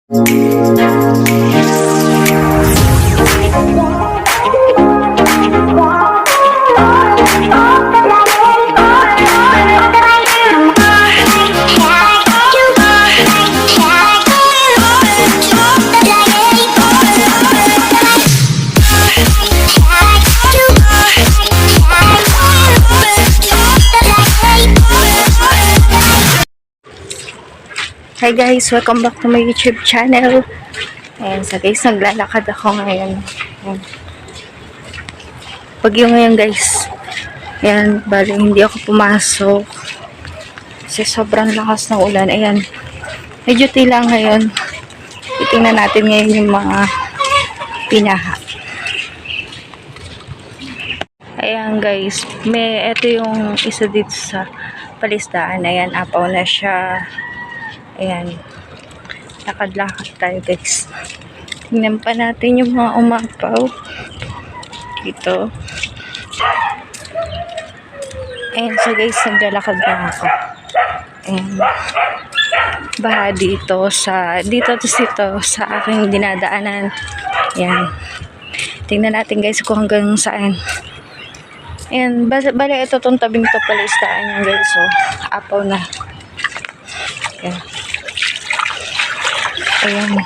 Hi guys, welcome back to my YouTube channel. Ayan, so guys, naglalakad ako ngayon. Ayan. Bagyo ngayon guys. Ayan, bali hindi ako pumasok. Kasi sobrang lakas ng ulan. Ayan, medyo tila ngayon. Titingnan natin ngayon yung mga pinaha. Ayan guys, ito yung isa dito sa palistaan. Ayan, apaw na siya. Ayan. Lakad-lakad tayo guys. Tingnan pa natin yung mga umapaw. Dito. Ayan. So guys, naglalakad na ako. Ayan. Baha dito sa aking dinadaanan. Ayan. Tingnan natin guys kung hanggang saan. Ayan. Bale ito tong tabing to palistaan yan guys. So, apaw na. Ayan. Ayan.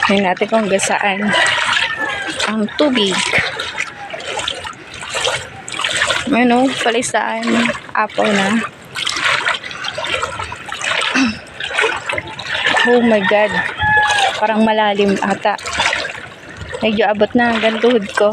Tingnan natin kung hanggang saan ang tubig. Ano, palistaan, apaw na. Oh my God. Parang malalim ata. Medyo abot na hanggang tuhod ko.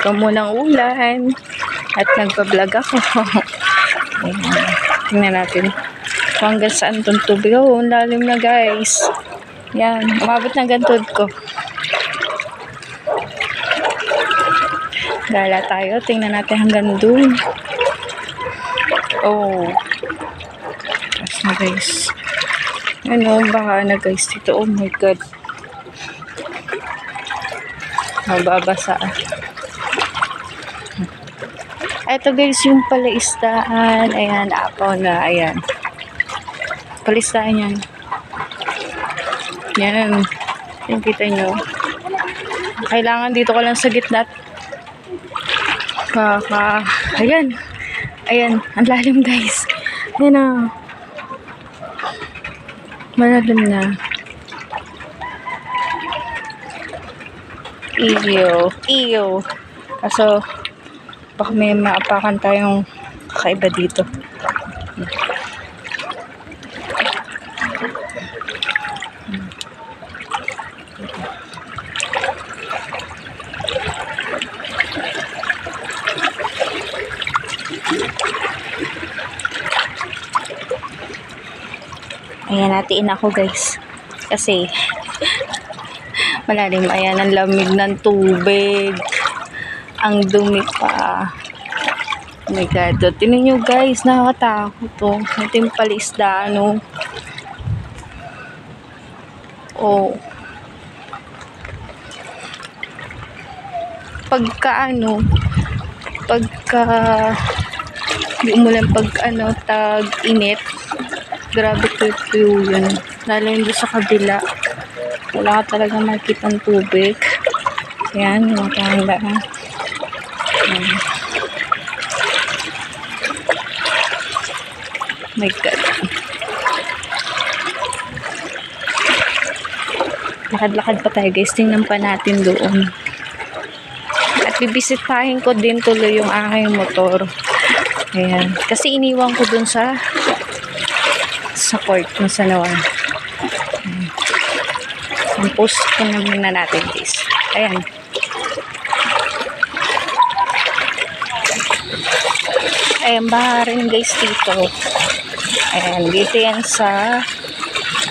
Huwag munang ulan at nagpa-vlog ako. Ayan. Tingnan natin kung hanggang saan itong tubig. Oh, ang lalim na guys. Yan, umabot na gantod ko. Gala tayo, tingnan natin hanggang dun. Oh, tapos na guys. Ano, baka na guys dito. Oh my God, mababasa. Ito guys, yung palaistaan. Ayan, apaw na. Ayan. Palaistaan yan. Yan. Yung kita nyo. Kailangan dito ka lang sa gitna. Ayan. Ayan. Ang lalim guys. Ayan na. Malalim na. Iyo. Kaso, baka may maapakan tayong kakaiba dito. Ayan, natiin ako guys. Kasi, malalim. Ayan, ang lamig ng tubig. Ang dumi pa. Oh my God. Tingnan nyo guys, nakakatakot to. Ito yung palisda, ano. Oh. Pagka umulan, tag-init, grabe tuyo yun. Lalo yun sa kabila. Wala ka talaga makikita ng tubig. Yan, makahanda ha. My God. Lakad-lakad pa tayo guys. Tingnan pa natin doon. At bibisitahin ko din tuloy yung aking motor. Ayan. Kasi iniwan ko dun sa court kung sa nawan. Ang post ko na natin guys. Ayan. Ayan, baha rin guys dito. Ayan, dito yan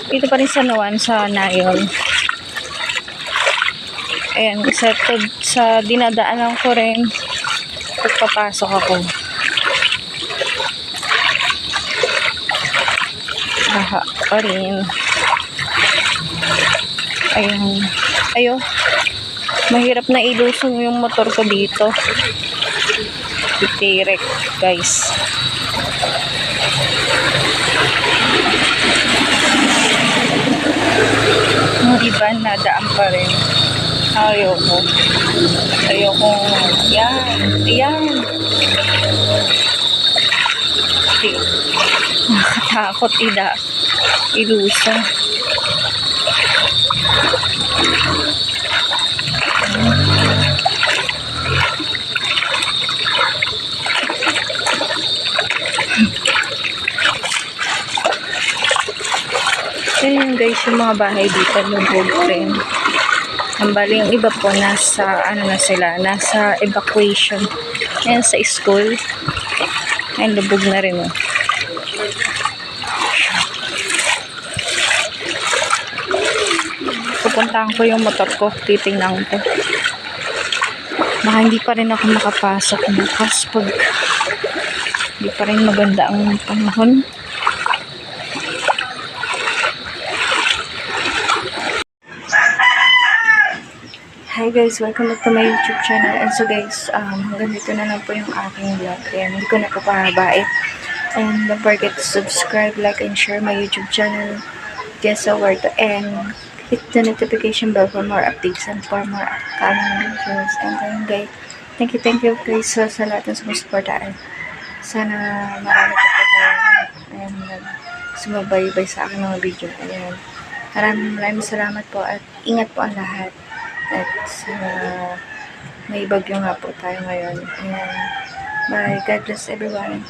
dito pa rin sa Nawan, sa Nayon. Ayan, sa dinadaanan ko rin pagpapasok ako. baha pa rin. Ayun. Ayo. Mahirap na ilusong yung motor ko dito. Titirek, guys. Yung iba nadaan pa rin. Ayoko. Ayokong, yan. Nakakatakot ilusong. Ayan guys, yung mga bahay dito lubog rin. Ang bali yung iba po nasa nasa evacuation. Ayan sa school. Ayan, lubog na rin oh. Pupuntahan ko yung motor ko, titingnan ko. Baka hindi pa rin ako makapasok bukas pag hindi pa rin maganda ang panahon. Hi guys, welcome back to my YouTube channel. And so guys, hanggang dito na lang po yung aking vlog. Ayan, hindi ko na po pahabain. And don't forget to subscribe, like, and share my YouTube channel. Guess where to end. Hit the notification bell for more updates and for more upcoming videos. And then guys, thank you guys sa lahat ng sumusuportaan. Sana marami po kayo and sumubaybay sa aking mga video. Ayan. Maraming salamat po at ingat po ang lahat. At may bagyo nga po tayo ngayon. Ayan. Bye. God bless everyone.